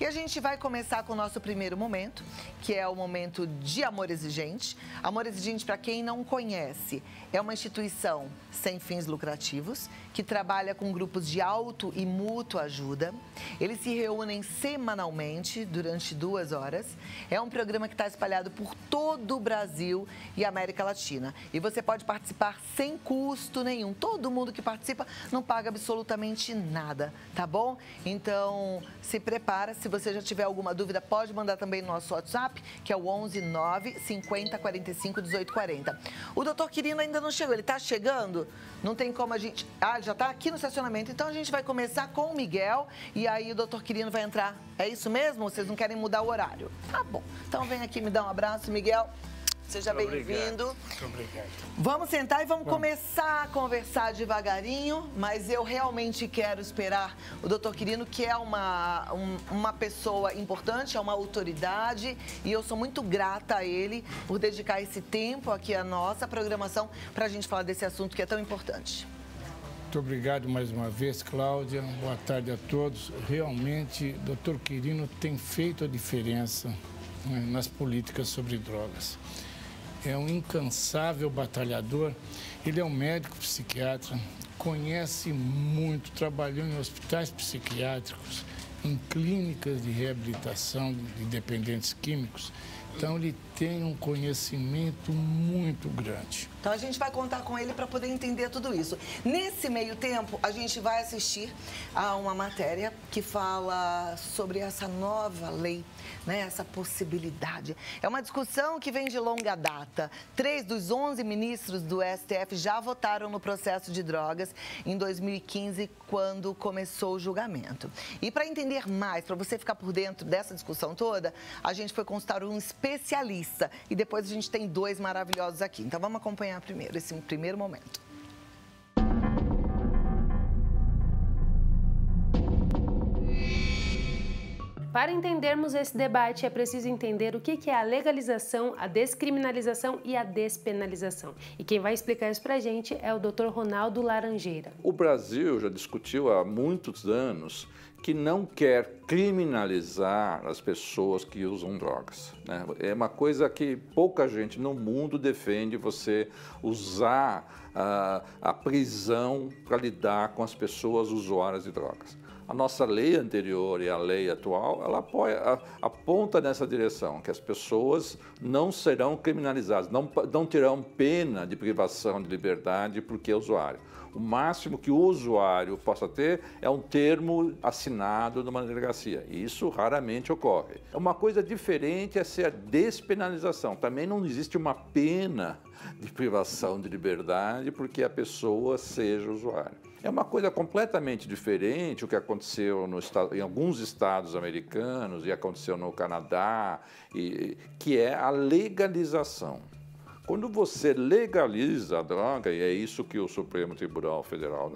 E a gente vai começar com o nosso primeiro momento, que é o momento de Amor Exigente. Amor Exigente, para quem não conhece, é uma instituição sem fins lucrativos, que trabalha com grupos de auto e mútua ajuda. Eles se reúnem semanalmente durante 2 horas. É um programa que está espalhado por todo o Brasil e América Latina. E você pode participar sem custo nenhum. Todo mundo que participa não paga absolutamente nada, tá bom? Então, se prepara. Se você já tiver alguma dúvida, pode mandar também no nosso WhatsApp, que é o 11 9 50 45 18 40. O doutor Quirino ainda não chegou. Ele está chegando? Não tem como a gente... Ah, já está aqui no estacionamento. Então, a gente vai começar com o Miguel e aí o doutor Quirino vai entrar. É isso mesmo? Vocês não querem mudar o horário? Tá bom. Então, vem aqui me dar um abraço, Miguel. Seja bem-vindo. Muito obrigado. Vamos sentar e vamos começar a conversar devagarinho, mas eu realmente quero esperar o doutor Quirino, que é uma pessoa importante, é uma autoridade, e eu sou muito grata a ele por dedicar esse tempo aqui à nossa programação para a gente falar desse assunto que é tão importante. Muito obrigado mais uma vez, Cláudia. Boa tarde a todos. Realmente, o doutor Quirino tem feito a diferença, né, nas políticas sobre drogas. É um incansável batalhador, ele é um médico psiquiatra, conhece muito, trabalhou em hospitais psiquiátricos, em clínicas de reabilitação de dependentes químicos. Então, ele tem um conhecimento muito grande. Então, a gente vai contar com ele para poder entender tudo isso. Nesse meio tempo, a gente vai assistir a uma matéria que fala sobre essa nova lei, né? Essa possibilidade. É uma discussão que vem de longa data. 3 dos 11 ministros do STF já votaram no processo de drogas em 2015, quando começou o julgamento. E para entender mais, para você ficar por dentro dessa discussão toda, a gente foi consultar um especialista. E depois a gente tem 2 maravilhosos aqui. Então, vamos acompanhar primeiro esse primeiro momento. Para entendermos esse debate, é preciso entender o que é a legalização, a descriminalização e a despenalização. E quem vai explicar isso para a gente é o Dr. Ronaldo Laranjeira. O Brasil já discutiu há muitos anos que não quer criminalizar as pessoas que usam drogas, né? É uma coisa que pouca gente no mundo defende, você usar a prisão para lidar com as pessoas usuárias de drogas. A nossa lei anterior e a lei atual, ela aponta nessa direção, que as pessoas não serão criminalizadas, não terão pena de privação de liberdade porque é usuário. O máximo que o usuário possa ter é um termo assinado numa delegacia. E isso raramente ocorre. Uma coisa diferente é ser a despenalização. Também não existe uma pena de privação de liberdade porque a pessoa seja usuário. É uma coisa completamente diferente o que aconteceu em alguns estados americanos e aconteceu no Canadá, que é a legalização. Quando você legaliza a droga, e é isso que o Supremo Tribunal Federal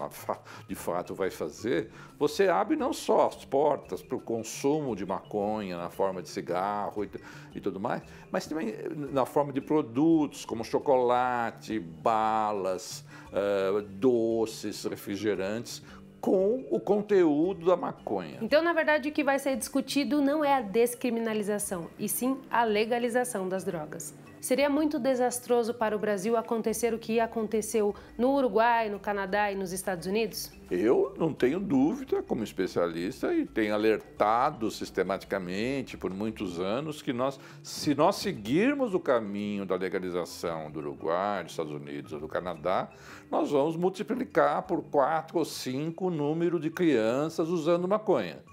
de fato vai fazer, você abre não só as portas para o consumo de maconha na forma de cigarro e tudo mais, mas também na forma de produtos como chocolate, balas, doces, refrigerantes, com o conteúdo da maconha. Então, na verdade, o que vai ser discutido não é a descriminalização, e sim a legalização das drogas. Seria muito desastroso para o Brasil acontecer o que aconteceu no Uruguai, no Canadá e nos Estados Unidos? Eu não tenho dúvida, como especialista, e tenho alertado sistematicamente por muitos anos que se nós seguirmos o caminho da legalização do Uruguai, dos Estados Unidos ou do Canadá, nós vamos multiplicar por 4 ou 5 o número de crianças usando maconha.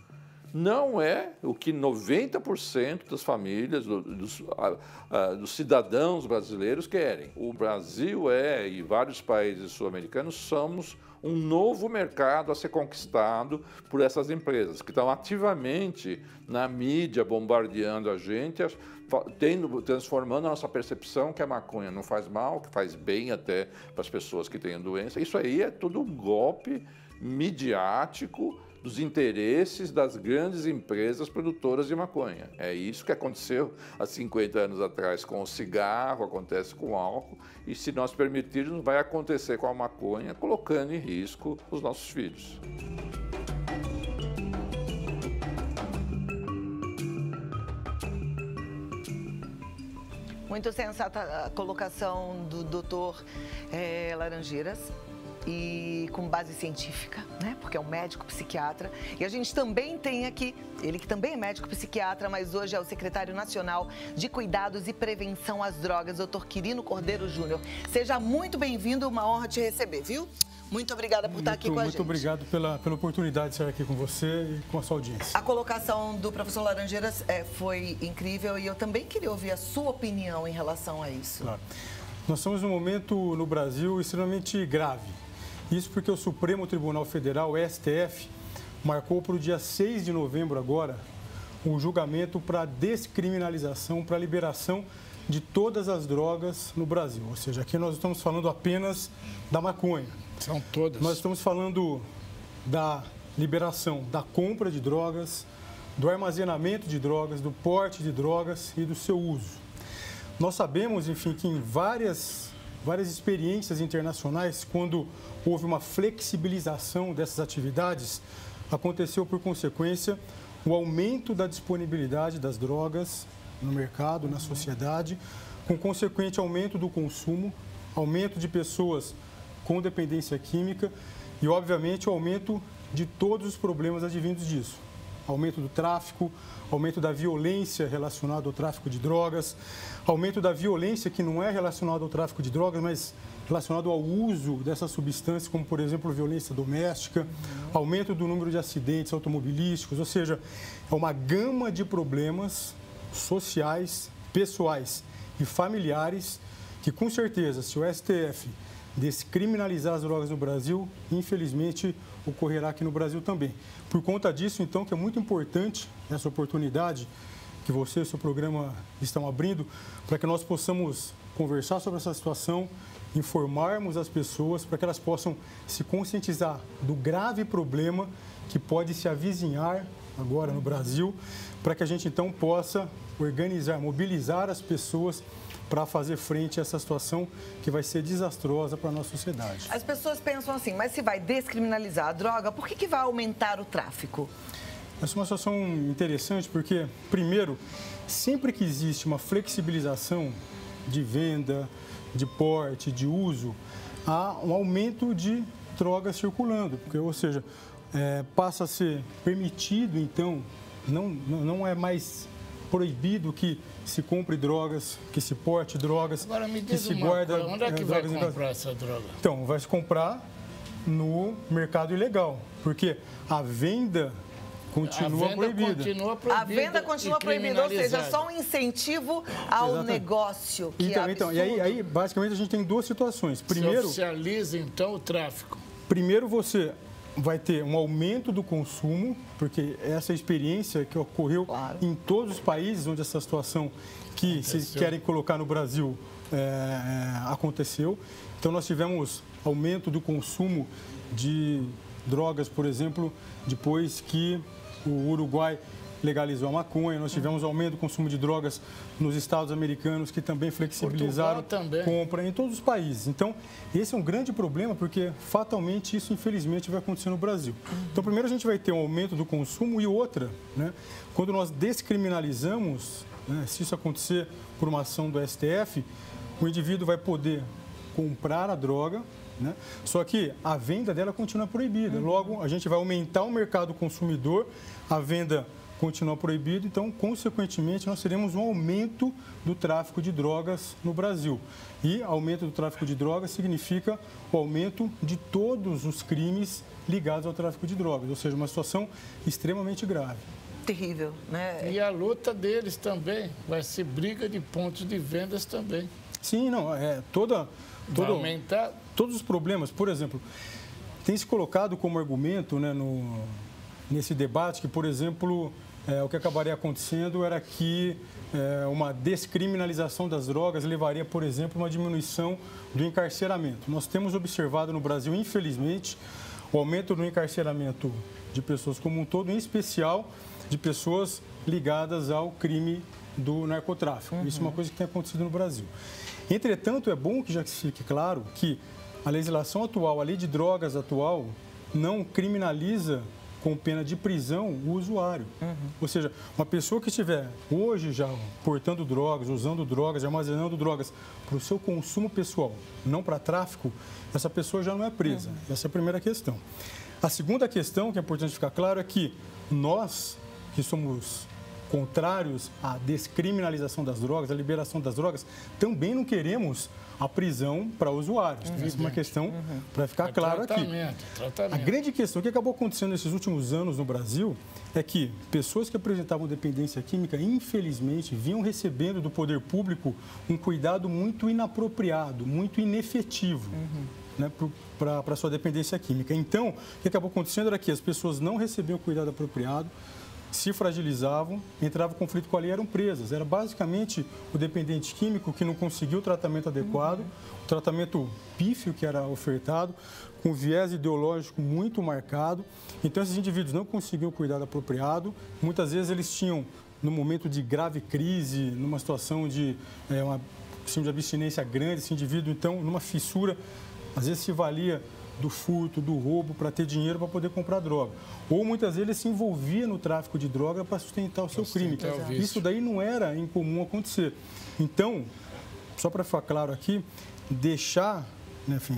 Não é o que 90% das famílias, dos cidadãos brasileiros querem. O Brasil e vários países sul-americanos somos um novo mercado a ser conquistado por essas empresas, que estão ativamente na mídia bombardeando a gente, transformando a nossa percepção que a maconha não faz mal, que faz bem até para as pessoas que têm doença. Isso aí é tudo um golpe midiático dos interesses das grandes empresas produtoras de maconha. É isso que aconteceu há 50 anos atrás com o cigarro, acontece com o álcool, e se nós permitirmos, vai acontecer com a maconha, colocando em risco os nossos filhos. Muito sensata a colocação do doutor Laranjeiras. E com base científica, né? Porque é um médico psiquiatra. E a gente também tem aqui, ele que também é médico psiquiatra, mas hoje é o secretário nacional de Cuidados e Prevenção às Drogas, doutor Quirino Cordeiro Júnior. Seja muito bem-vindo, uma honra te receber, viu? Muito obrigada por estar aqui com a gente. Muito obrigado pela oportunidade de estar aqui com você e com a sua audiência. A colocação do professor Laranjeiras foi incrível e eu também queria ouvir a sua opinião em relação a isso. Claro. Nós estamos num momento no Brasil extremamente grave. Isso porque o Supremo Tribunal Federal, o STF, marcou para o dia 6 de novembro agora um julgamento para descriminalização, para liberação de todas as drogas no Brasil. Ou seja, aqui nós estamos falando apenas da maconha. São todas. Nós estamos falando da liberação da compra de drogas, do armazenamento de drogas, do porte de drogas e do seu uso. Nós sabemos, enfim, que em várias experiências internacionais, quando houve uma flexibilização dessas atividades, aconteceu por consequência o aumento da disponibilidade das drogas no mercado, na sociedade, com consequente aumento do consumo, aumento de pessoas com dependência química e, obviamente, o aumento de todos os problemas advindos disso. Aumento do tráfico, aumento da violência relacionada ao tráfico de drogas, aumento da violência que não é relacionada ao tráfico de drogas, mas relacionado ao uso dessas substâncias, como, por exemplo, violência doméstica, aumento do número de acidentes automobilísticos, ou seja, é uma gama de problemas sociais, pessoais e familiares que, com certeza, se o STF descriminalizar as drogas no Brasil, infelizmente, ocorrerá aqui no Brasil também. Por conta disso, então, que é muito importante essa oportunidade que você e o seu programa estão abrindo para que nós possamos conversar sobre essa situação, informarmos as pessoas para que elas possam se conscientizar do grave problema que pode se avizinhar agora no Brasil, para que a gente, então, possa organizar, mobilizar as pessoas para fazer frente a essa situação que vai ser desastrosa para a nossa sociedade. As pessoas pensam assim, mas se vai descriminalizar a droga, por que vai aumentar o tráfico? Essa é uma situação interessante porque, primeiro, sempre que existe uma flexibilização de venda, de porte, de uso, há um aumento de drogas circulando, porque, ou seja, passa a ser permitido, então, não é mais proibido que se compre drogas, que se porte drogas, agora me que diz se uma guarda coisa, onde é que vai drogas comprar essa droga? Então, vai se comprar no mercado ilegal, porque a venda continua proibida. A venda continua proibida, ou seja, só um incentivo ao Exatamente. Negócio, que então, e aí, basicamente, a gente tem duas situações. Primeiro, se oficializa, então, o tráfico. Primeiro, você vai ter um aumento do consumo, porque essa experiência que ocorreu em todos os países onde essa situação que se querem colocar no Brasil aconteceu. Então, nós tivemos aumento do consumo de drogas, por exemplo, depois que o Uruguai legalizou a maconha. Nós tivemos aumento do consumo de drogas nos Estados americanos, que também flexibilizaram compra em todos os países. Então, esse é um grande problema, porque fatalmente isso, infelizmente, vai acontecer no Brasil. Então, primeiro a gente vai ter um aumento do consumo e outra, né, quando nós descriminalizamos, né, se isso acontecer por uma ação do STF, o indivíduo vai poder comprar a droga, né? Só que a venda dela continua proibida. Logo, a gente vai aumentar o mercado consumidor, a venda continua proibida, então, consequentemente, nós teremos um aumento do tráfico de drogas no Brasil. E aumento do tráfico de drogas significa o aumento de todos os crimes ligados ao tráfico de drogas, ou seja, uma situação extremamente grave. Terrível, né? E a luta deles também vai ser briga de pontos de vendas também. Sim, não, vai aumentar. Todos os problemas, por exemplo, tem se colocado como argumento, né, nesse debate que, por exemplo, o que acabaria acontecendo era que uma descriminalização das drogas levaria, por exemplo, a uma diminuição do encarceramento. Nós temos observado no Brasil, infelizmente, o aumento do encarceramento de pessoas como um todo, em especial de pessoas ligadas ao crime do narcotráfico. Isso é uma coisa que tem acontecido no Brasil. Entretanto, é bom que já fique claro que a legislação atual, a lei de drogas atual, não criminaliza com pena de prisão o usuário. Ou seja, uma pessoa que estiver hoje já portando drogas, usando drogas, armazenando drogas para o seu consumo pessoal, não para tráfico, essa pessoa já não é presa. Essa é a primeira questão. A segunda questão, que é importante ficar claro, é que nós, que somos contrários à descriminalização das drogas, à liberação das drogas, também não queremos a prisão para usuários. Essa é uma questão para ficar claro aqui. A grande questão que acabou acontecendo nesses últimos anos no Brasil é que pessoas que apresentavam dependência química, infelizmente, vinham recebendo do poder público um cuidado muito inapropriado, muito inefetivo. Né, para sua dependência química. Então, o que acabou acontecendo era que as pessoas não recebiam o cuidado apropriado, se fragilizavam, entravam em conflito com a lei e eram presas. Era basicamente o dependente químico que não conseguiu o tratamento adequado, o tratamento pífio que era ofertado, com viés ideológico muito marcado. Então, esses indivíduos não conseguiam o cuidado apropriado. Muitas vezes eles tinham, no momento de grave crise, numa situação de de abstinência grande, esse indivíduo, então, numa fissura, às vezes se valia do furto, do roubo, para ter dinheiro para poder comprar droga. Ou muitas vezes ele se envolvia no tráfico de droga para sustentar o seu crime. Isso daí não era incomum acontecer. Então, só para ficar claro aqui, deixar, né, enfim,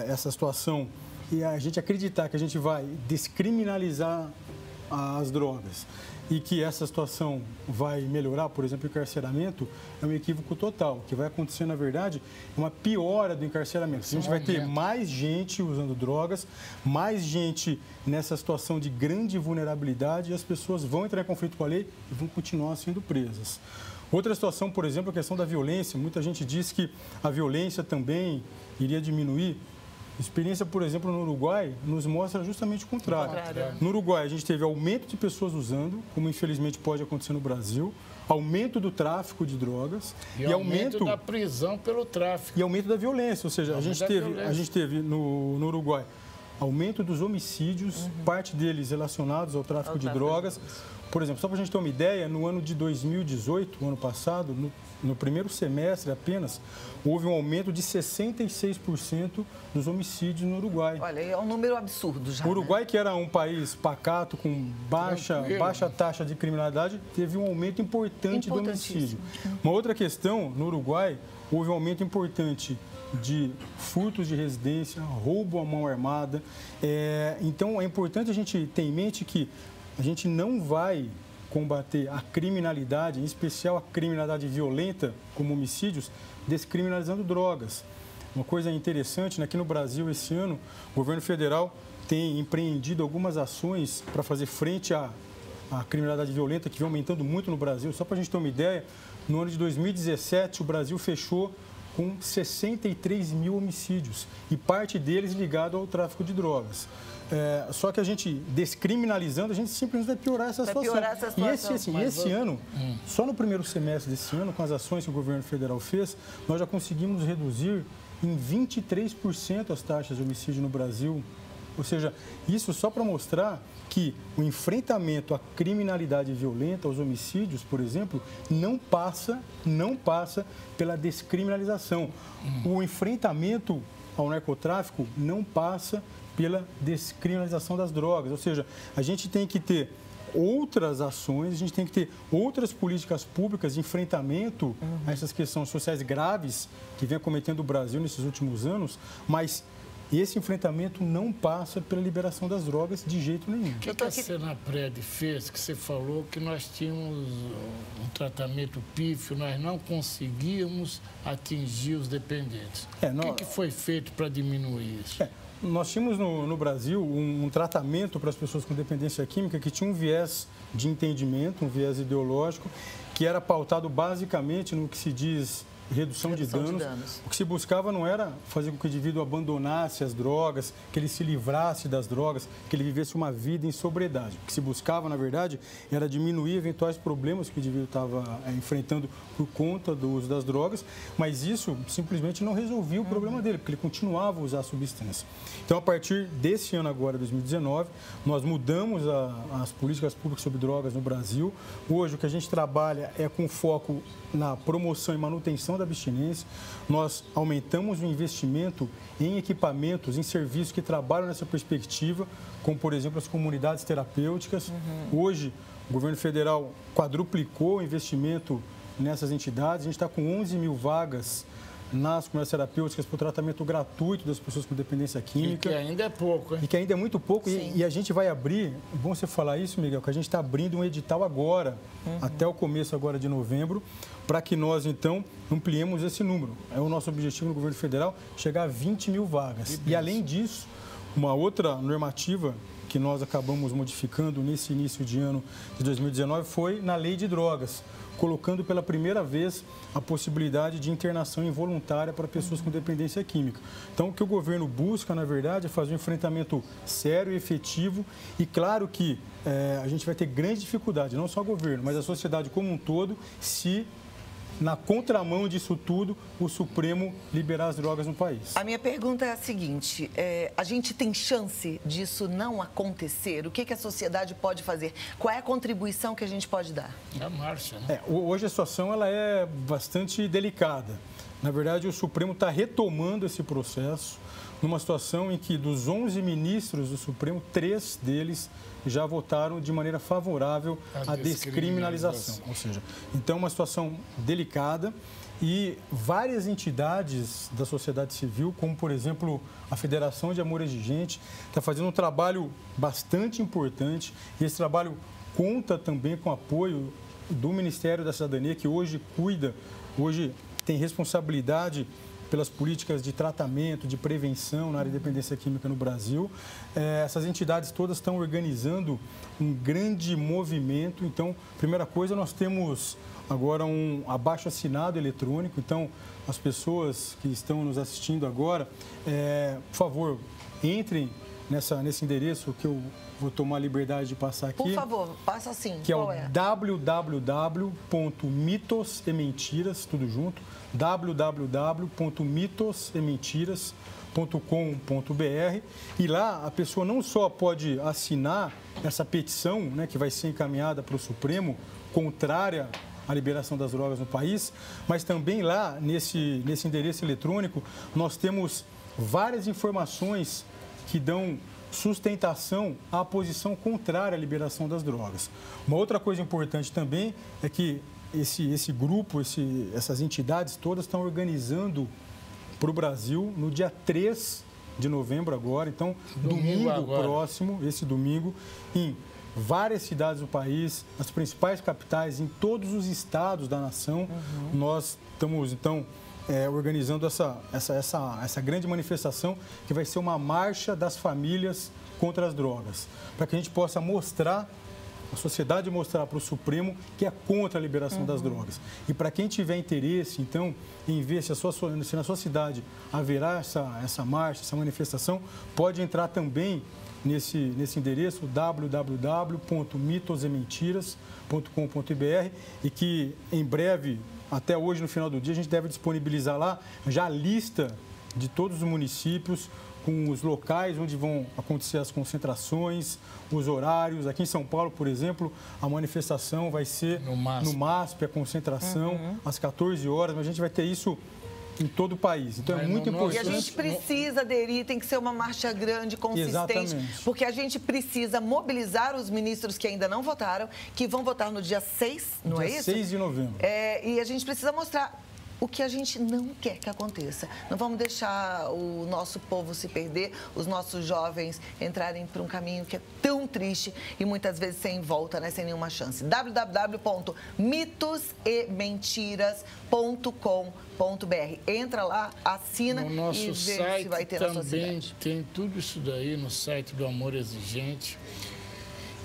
essa situação e a gente acreditar que a gente vai descriminalizar as drogas e que essa situação vai melhorar, por exemplo, o encarceramento, é um equívoco total. O que vai acontecer, na verdade, é uma piora do encarceramento. A gente vai ter mais gente usando drogas, mais gente nessa situação de grande vulnerabilidade e as pessoas vão entrar em conflito com a lei e vão continuar sendo presas. Outra situação, por exemplo, a questão da violência. Muita gente diz que a violência também iria diminuir. Experiência, por exemplo, no Uruguai, nos mostra justamente o contrário. No Uruguai, a gente teve aumento de pessoas usando, como infelizmente pode acontecer no Brasil, aumento do tráfico de drogas e aumento da prisão pelo tráfico. E aumento da violência. Ou seja, a gente teve no Uruguai aumento dos homicídios, parte deles relacionados ao tráfico de drogas. Por exemplo, só para a gente ter uma ideia, no ano de 2018, o ano passado, no primeiro semestre apenas, houve um aumento de 66% dos homicídios no Uruguai. Olha, é um número absurdo já. O Uruguai, que era um país pacato, com baixa taxa de criminalidade, teve um aumento importante do homicídio. Uma outra questão, no Uruguai, houve um aumento importante de furtos de residência, roubo à mão armada. Então, é importante a gente ter em mente que a gente não vai combater a criminalidade, em especial a criminalidade violenta, como homicídios, descriminalizando drogas. Uma coisa interessante, né, aqui no Brasil, esse ano, o governo federal tem empreendido algumas ações para fazer frente à criminalidade violenta, que vem aumentando muito no Brasil. Só para a gente ter uma ideia, no ano de 2017, o Brasil fechou com 63 mil homicídios, e parte deles ligado ao tráfico de drogas. Só que a gente, descriminalizando, a gente simplesmente vai piorar essa situação. E esse ano, só no primeiro semestre desse ano, com as ações que o governo federal fez, nós já conseguimos reduzir em 23% as taxas de homicídio no Brasil. Ou seja, isso só para mostrar que o enfrentamento à criminalidade violenta, aos homicídios, por exemplo, não passa pela descriminalização. O enfrentamento ao narcotráfico não passa pela descriminalização das drogas. Ou seja, a gente tem que ter outras ações, a gente tem que ter outras políticas públicas de enfrentamento a essas questões sociais graves que vem acometendo o Brasil nesses últimos anos, mas esse enfrentamento não passa pela liberação das drogas de jeito nenhum. O que a Senapred fez, que você falou que nós tínhamos um tratamento pífio, nós não conseguíamos atingir os dependentes. O que foi feito para diminuir isso? Nós tínhamos no Brasil um tratamento para as pessoas com dependência química que tinha um viés de entendimento, um viés ideológico, que era pautado basicamente no que se diz redução de danos. O que se buscava não era fazer com que o indivíduo abandonasse as drogas, que ele se livrasse das drogas, que ele vivesse uma vida em sobriedade. O que se buscava, na verdade, era diminuir eventuais problemas que o indivíduo estava enfrentando por conta do uso das drogas, mas isso simplesmente não resolvia o problema dele, porque ele continuava a usar a substância. Então, a partir desse ano agora, 2019, nós mudamos as políticas públicas sobre drogas no Brasil. Hoje, o que a gente trabalha é com foco na promoção e manutenção da abstinência, nós aumentamos o investimento em equipamentos, em serviços que trabalham nessa perspectiva, como, por exemplo, as comunidades terapêuticas. Hoje, o governo federal quadruplicou o investimento nessas entidades. A gente está com 11 mil vagas nas comunidades terapêuticas para o tratamento gratuito das pessoas com dependência química. E que ainda é pouco, hein? E que ainda é muito pouco. E a gente vai abrir, é bom você falar isso, Miguel, que a gente está abrindo um edital agora, até o começo agora de novembro, para que nós, então, ampliemos esse número. É o nosso objetivo no governo federal, chegar a 20 mil vagas. E, além disso, uma outra normativa que nós acabamos modificando nesse início de ano de 2019 foi na lei de drogas, colocando pela primeira vez a possibilidade de internação involuntária para pessoas com dependência química. Então, o que o governo busca, na verdade, é fazer um enfrentamento sério e efetivo. E claro que a gente vai ter grande dificuldade, não só o governo, mas a sociedade como um todo, se, na contramão disso tudo, o Supremo liberar as drogas no país. A minha pergunta é a seguinte, a gente tem chance disso não acontecer? O que a sociedade pode fazer? Qual é a contribuição que a gente pode dar? A marcha, né? Hoje a situação ela é bastante delicada. Na verdade, o Supremo está retomando esse processo numa situação em que, dos 11 ministros do Supremo, 3 deles já votaram de maneira favorável à descriminalização. Ou seja, então é uma situação delicada e várias entidades da sociedade civil, como, por exemplo, a Federação de Amor Exigente, está fazendo um trabalho bastante importante e esse trabalho conta também com o apoio do Ministério da Cidadania, que hoje tem responsabilidade pelas políticas de tratamento, de prevenção na área de dependência química no Brasil. Essas entidades todas estão organizando um grande movimento. Então, primeira coisa, nós temos agora um abaixo-assinado eletrônico. Então, as pessoas que estão nos assistindo agora, por favor, entrem nesse endereço que eu vou tomar a liberdade de passar aqui. Por favor, passa assim. Que qual é o www.mitosementiras, tudo junto, www.mitosementiras.com.br, e lá a pessoa não só pode assinar essa petição, né, que vai ser encaminhada para o Supremo, contrária à liberação das drogas no país, mas também lá nesse endereço eletrônico nós temos várias informações que dão sustentação à posição contrária à liberação das drogas. Uma outra coisa importante também é que esse grupo, essas entidades todas estão organizando para o Brasil no dia 3 de novembro agora, então domingo próximo, esse domingo, em várias cidades do país, nas principais capitais, em todos os estados da nação. Nós estamos, então, organizando essa grande manifestação, que vai ser uma marcha das famílias contra as drogas, para que a gente possa mostrar, a sociedade mostrar para o Supremo que é contra a liberação das drogas. E para quem tiver interesse, então, em ver se na sua cidade haverá essa marcha, essa manifestação, pode entrar também nesse endereço www.mitosementiras.com.br, e que em breve, até hoje, no final do dia, a gente deve disponibilizar lá já a lista de todos os municípios, com os locais onde vão acontecer as concentrações, os horários. Aqui em São Paulo, por exemplo, a manifestação vai ser no MASP, a concentração, às 14 horas, mas a gente vai ter isso em todo o país. Então é muito importante. E a gente precisa aderir, tem que ser uma marcha grande, consistente. Exatamente. Porque a gente precisa mobilizar os ministros que ainda não votaram, que vão votar no dia 6, não é isso? Dia 6 de novembro. E a gente precisa mostrar o que a gente não quer que aconteça. Não vamos deixar o nosso povo se perder, os nossos jovens entrarem por um caminho que é tão triste e muitas vezes sem volta, né, sem nenhuma chance. www.mitosementiras.com.br. Entra lá, assina e vê se vai ter na sua cidade. Tem tudo isso daí no site do Amor Exigente.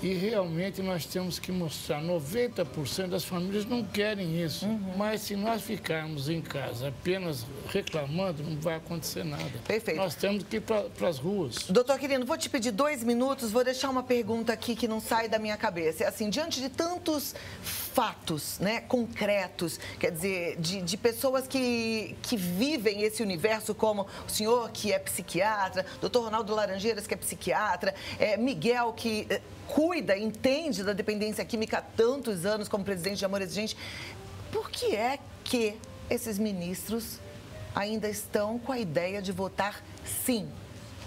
E realmente nós temos que mostrar, 90% das famílias não querem isso, mas se nós ficarmos em casa apenas reclamando, não vai acontecer nada. Perfeito. Nós temos que ir para as ruas. Doutor Quirino, vou te pedir 2 minutos, vou deixar uma pergunta aqui que não sai da minha cabeça. É assim, diante de tantos fatos, né, concretos, quer dizer, de pessoas que vivem esse universo, como o senhor, que é psiquiatra, doutor Ronaldo Laranjeiras, que é psiquiatra, Miguel, que cuida, entende da dependência química há tantos anos como presidente de Amor Exigente, por que é que esses ministros ainda estão com a ideia de votar sim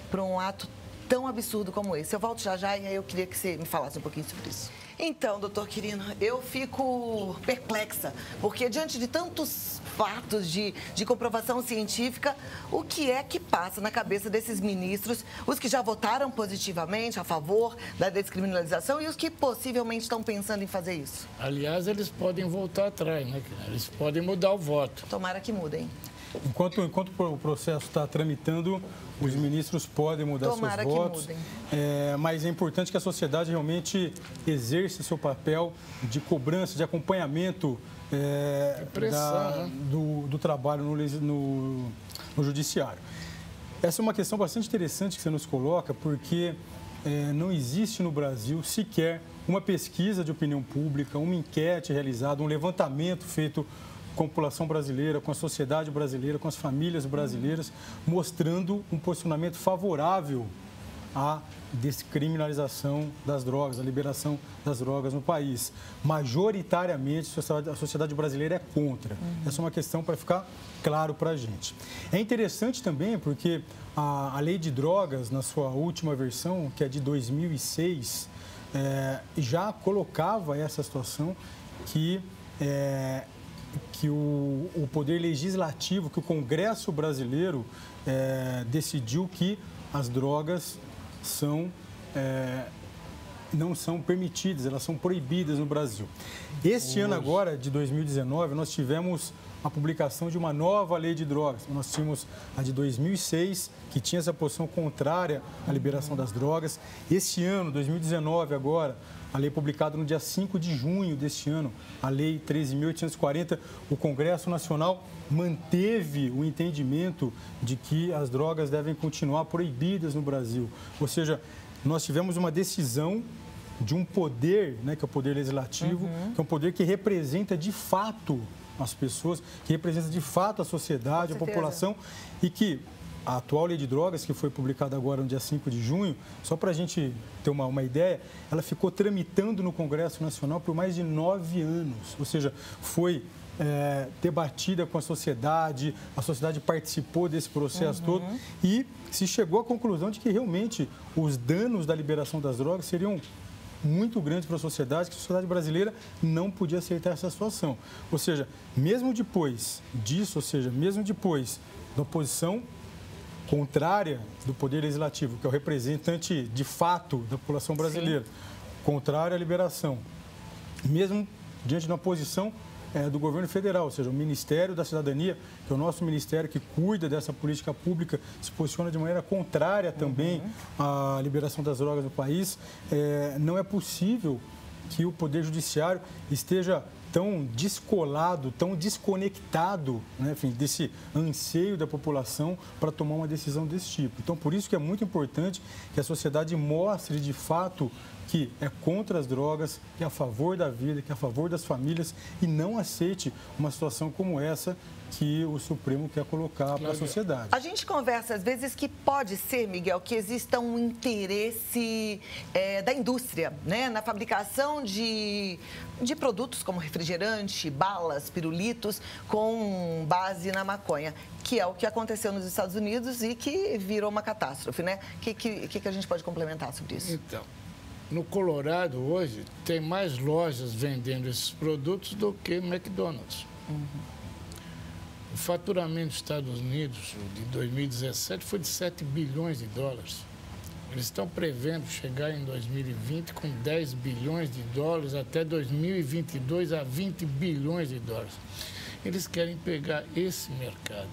para um ato tão absurdo como esse. Eu volto já já e aí eu queria que você me falasse um pouquinho sobre isso. Então, doutor Quirino, eu fico perplexa, porque diante de tantos fatos de comprovação científica, o que é que passa na cabeça desses ministros, os que já votaram positivamente a favor da descriminalização e os que possivelmente estão pensando em fazer isso? Aliás, eles podem voltar atrás, né? Eles podem mudar o voto. Tomara que mudem. Enquanto o processo está tramitando, os ministros podem mudar seus votos. Mas é importante que a sociedade realmente exerça seu papel de cobrança, de acompanhamento do trabalho no judiciário. Essa é uma questão bastante interessante que você nos coloca, porque não existe no Brasil sequer uma pesquisa de opinião pública, uma enquete realizada, um levantamento feito com a população brasileira, com a sociedade brasileira, com as famílias brasileiras, mostrando um posicionamento favorável à descriminalização das drogas, à liberação das drogas no país. Majoritariamente, a sociedade brasileira é contra. Essa é uma questão para ficar claro para a gente. É interessante também porque a lei de drogas, na sua última versão, que é de 2006, já colocava essa situação que o Poder Legislativo, que o Congresso brasileiro decidiu que as drogas não são permitidas, elas são proibidas no Brasil. Este ano agora, de 2019, nós tivemos a publicação de uma nova lei de drogas. Nós tínhamos a de 2006, que tinha essa posição contrária à liberação das drogas. Este ano, 2019 agora, a lei publicada no dia 5 de junho deste ano, a Lei 13.840, o Congresso Nacional manteve o entendimento de que as drogas devem continuar proibidas no Brasil. Ou seja, nós tivemos uma decisão de um poder, né, que é o Poder Legislativo, que é um poder que representa de fato as pessoas, que representa de fato a sociedade, a população, e que a atual lei de drogas, que foi publicada agora no dia 5 de junho, só para a gente ter uma ideia, ela ficou tramitando no Congresso Nacional por mais de 9 anos. Ou seja, foi debatida com a sociedade participou desse processo todo e se chegou à conclusão de que realmente os danos da liberação das drogas seriam muito grandes para a sociedade, que a sociedade brasileira não podia aceitar essa situação. Ou seja, mesmo depois disso, mesmo depois da oposição contrária do Poder Legislativo, que é o representante de fato da população brasileira, contrária à liberação, mesmo diante de uma posição do governo federal, ou seja, o Ministério da Cidadania, que é o nosso ministério que cuida dessa política pública, se posiciona de maneira contrária também à liberação das drogas no país, não é possível que o Poder Judiciário esteja tão descolado, tão desconectado, né, enfim, desse anseio da população para tomar uma decisão desse tipo. Então, por isso que é muito importante que a sociedade mostre de fato que é contra as drogas, que é a favor da vida, que é a favor das famílias e não aceite uma situação como essa que o Supremo quer colocar para a sociedade. A gente conversa às vezes que pode ser, Miguel, que exista um interesse da indústria, né, na fabricação de produtos como refrigerante, balas, pirulitos, com base na maconha, que é o que aconteceu nos Estados Unidos e que virou uma catástrofe, né? O que a gente pode complementar sobre isso? Então, no Colorado, hoje, tem mais lojas vendendo esses produtos do que McDonald's. O faturamento dos Estados Unidos de 2017 foi de 7 bilhões de dólares. Eles estão prevendo chegar em 2020 com 10 bilhões de dólares, até 2022 a 20 bilhões de dólares. Eles querem pegar esse mercado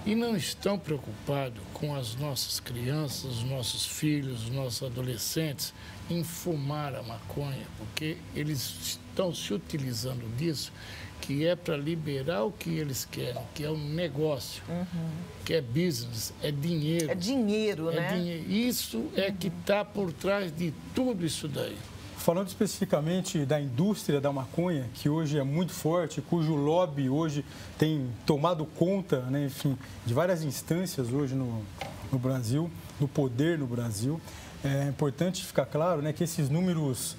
e não estão preocupados com as nossas crianças, os nossos filhos, os nossos adolescentes em fumar a maconha, porque eles estão se utilizando disso, que é para liberar o que eles querem, que é um negócio, que é business, é dinheiro. É dinheiro, né? Dinheiro. Isso é que está por trás de tudo isso daí. Falando especificamente da indústria da maconha, que hoje é muito forte, cujo lobby hoje tem tomado conta, né, enfim, de várias instâncias hoje no Brasil, no poder no Brasil, é importante ficar claro, né, que esses números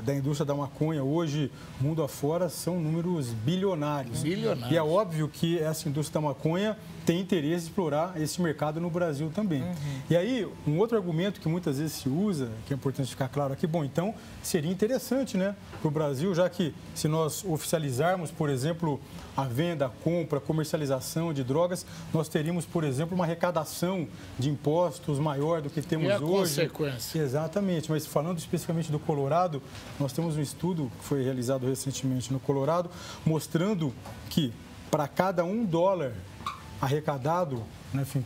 da indústria da maconha hoje, mundo afora, são números bilionários. Bilionários. E é óbvio que essa indústria da maconha tem interesse em explorar esse mercado no Brasil também. E aí, um outro argumento que muitas vezes se usa, que é importante ficar claro aqui, bom, então seria interessante, né, para o Brasil, já que se nós oficializarmos, por exemplo, a venda, a compra, a comercialização de drogas, nós teríamos, por exemplo, uma arrecadação de impostos maior do que temos hoje. Consequência. Exatamente, mas falando especificamente do Colorado, nós temos um estudo que foi realizado recentemente no Colorado, mostrando que para cada $1 arrecadado, né, enfim,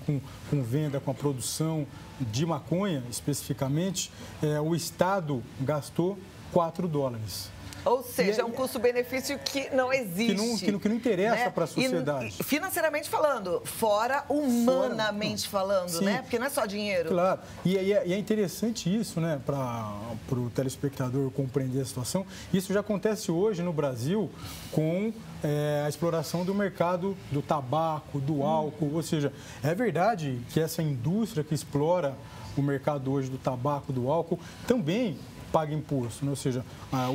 com venda, com a produção de maconha, especificamente, o Estado gastou $4. Ou seja, é um custo-benefício que não existe. Que não interessa para a sociedade. E financeiramente falando, fora humanamente falando, Sim. né? Porque não é só dinheiro. Claro. E é interessante isso, né, para o telespectador compreender a situação. Isso já acontece hoje no Brasil com a exploração do mercado do tabaco, do álcool. Ou seja, é verdade que essa indústria que explora o mercado hoje do tabaco, do álcool, também paga imposto, né? Ou seja,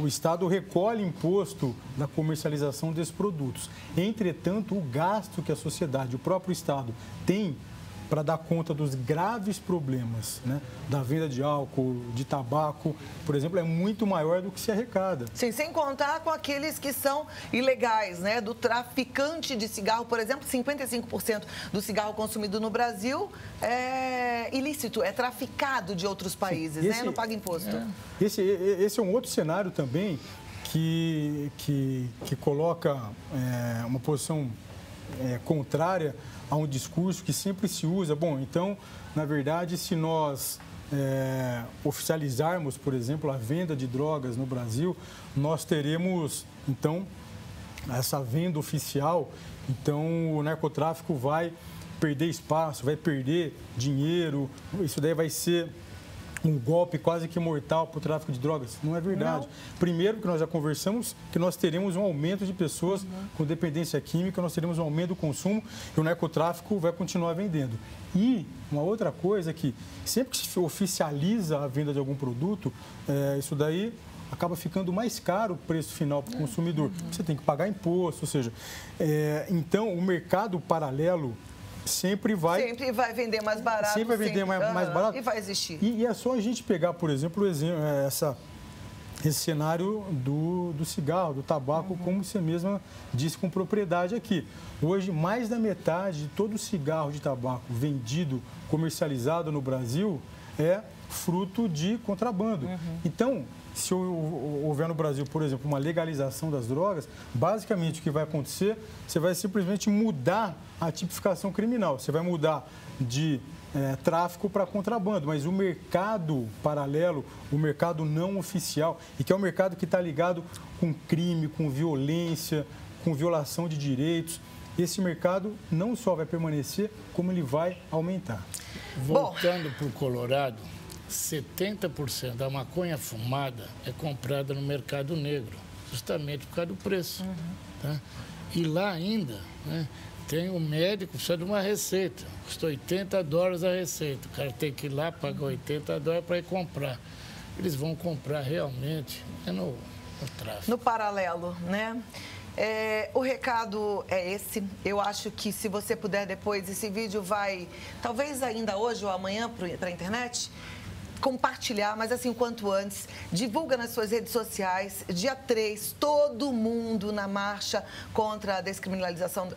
o Estado recolhe imposto da comercialização desses produtos. Entretanto, o gasto que a sociedade, o próprio Estado, tem para dar conta dos graves problemas, né, da venda de álcool, de tabaco, por exemplo, é muito maior do que se arrecada. Sim, sem contar com aqueles que são ilegais, né? Do traficante de cigarro, por exemplo, 55% do cigarro consumido no Brasil é ilícito, é traficado de outros países, né? Não paga imposto. Esse é um outro cenário também que coloca uma posição contrária a um discurso que sempre se usa. Bom, então, na verdade, se nós oficializarmos, por exemplo, a venda de drogas no Brasil, nós teremos, então, essa venda oficial, então o narcotráfico vai perder espaço, vai perder dinheiro, isso daí vai ser um golpe quase que mortal para o tráfico de drogas. Não é verdade. Não. Primeiro, que nós já conversamos, que nós teremos um aumento de pessoas com dependência química, nós teremos um aumento do consumo e o narcotráfico vai continuar vendendo. E uma outra coisa é que sempre que se oficializa a venda de algum produto, isso daí acaba ficando mais caro o preço final para o consumidor. Você tem que pagar imposto, ou seja, então o mercado paralelo sempre vai vender mais barato. Sempre vai vender mais barato. E vai existir. E é só a gente pegar, por exemplo, esse cenário do cigarro, do tabaco, como você mesma disse com propriedade aqui. Hoje, mais da metade de todo o cigarro de tabaco vendido, comercializado no Brasil, é fruto de contrabando. Então, se houver no Brasil, por exemplo, uma legalização das drogas, basicamente o que vai acontecer, você vai simplesmente mudar a tipificação criminal. Você vai mudar de tráfico para contrabando, mas o mercado paralelo, o mercado não oficial, e que é um mercado que está ligado com crime, com violência, com violação de direitos, esse mercado não só vai permanecer, como ele vai aumentar. Voltando para o Colorado, 70% da maconha fumada é comprada no mercado negro, justamente por causa do preço. Tá? E lá ainda, né, tem um médico que precisa de uma receita, custa $80 a receita. O cara tem que ir lá, pagar $80 para ir comprar. Eles vão comprar realmente no tráfico. No paralelo, né? O recado é esse. Eu acho que se você puder depois, esse vídeo vai, talvez ainda hoje ou amanhã para a internet, compartilhar, mas assim, o quanto antes, divulga nas suas redes sociais. Dia 3, todo mundo na marcha contra a descriminalização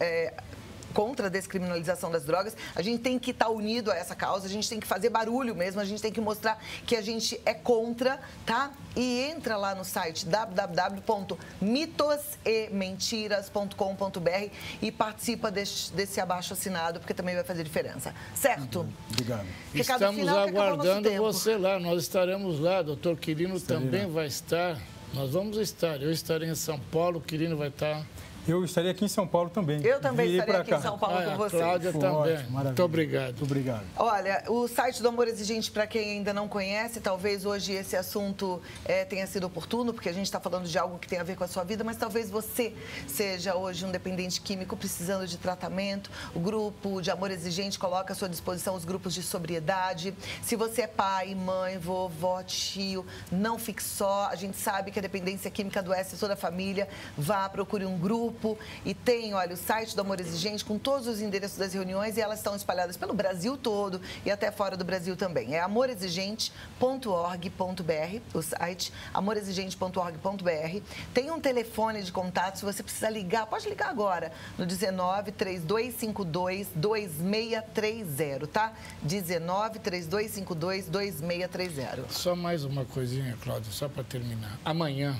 das drogas. A gente tem que estar unido a essa causa, a gente tem que fazer barulho mesmo, a gente tem que mostrar que a gente é contra, tá? E entra lá no site www.mitosementiras.com.br e participa desse abaixo-assinado, porque também vai fazer diferença. Certo? Obrigado. Estamos final, aguardando você lá, nós estaremos lá, doutor Quirino também vai estar, nós vamos estar, eu estarei em São Paulo, o Quirino vai estar Eu estaria aqui em São Paulo também. Eu também Virei estaria pra aqui cá. em São Paulo com você. Cláudia também. Ótimo, maravilha. Muito obrigado. Muito obrigado. Olha, o site do Amor Exigente, para quem ainda não conhece, talvez hoje esse assunto tenha sido oportuno, porque a gente está falando de algo que tem a ver com a sua vida, mas talvez você seja hoje um dependente químico precisando de tratamento. O grupo de Amor Exigente coloca à sua disposição os grupos de sobriedade. Se você é pai, mãe, vovó, tio, não fique só. A gente sabe que a dependência química adoece toda a família. Vá, procure um grupo e tem, olha, o site do Amor Exigente com todos os endereços das reuniões e elas estão espalhadas pelo Brasil todo e até fora do Brasil também. É amorexigente.org.br, o site amorexigente.org.br. Tem um telefone de contato, se você precisar ligar, pode ligar agora, no 19 3252 2630, tá? 19 3252 2630. Só mais uma coisinha, Cláudia, só para terminar. Amanhã,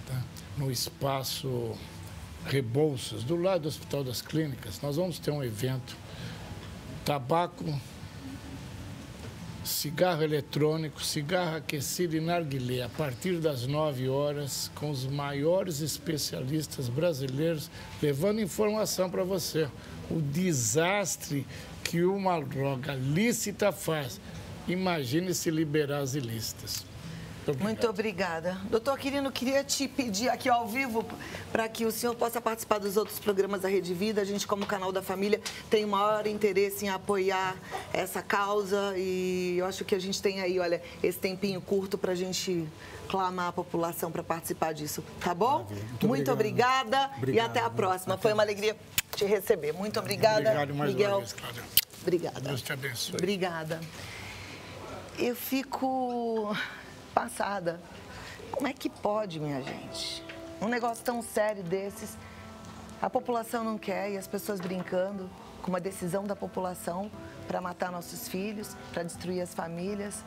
tá, no espaço Rebouças, do lado do Hospital das Clínicas, nós vamos ter um evento, tabaco, cigarro eletrônico, cigarro aquecido e narguilé, a partir das 9 horas, com os maiores especialistas brasileiros, levando informação para você. O desastre que uma droga lícita faz. Imagine se liberar as ilícitas. Muito obrigada. Doutor Quirino, queria te pedir aqui ao vivo para que o senhor possa participar dos outros programas da Rede Vida. A gente, como canal da família, tem o maior interesse em apoiar essa causa e eu acho que a gente tem aí, olha, esse tempinho curto para a gente clamar a população para participar disso. Tá bom? Muito obrigada e até a próxima. Foi uma alegria te receber. Muito obrigada. Obrigado mais Miguel. uma vez, Cláudia. Obrigada. Deus te abençoe. Obrigada. Eu fico passada. Como é que pode, minha gente? Um negócio tão sério desses, a população não quer e as pessoas brincando com uma decisão da população para matar nossos filhos, para destruir as famílias.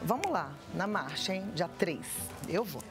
Vamos lá, na marcha, hein? Dia 3. Eu vou.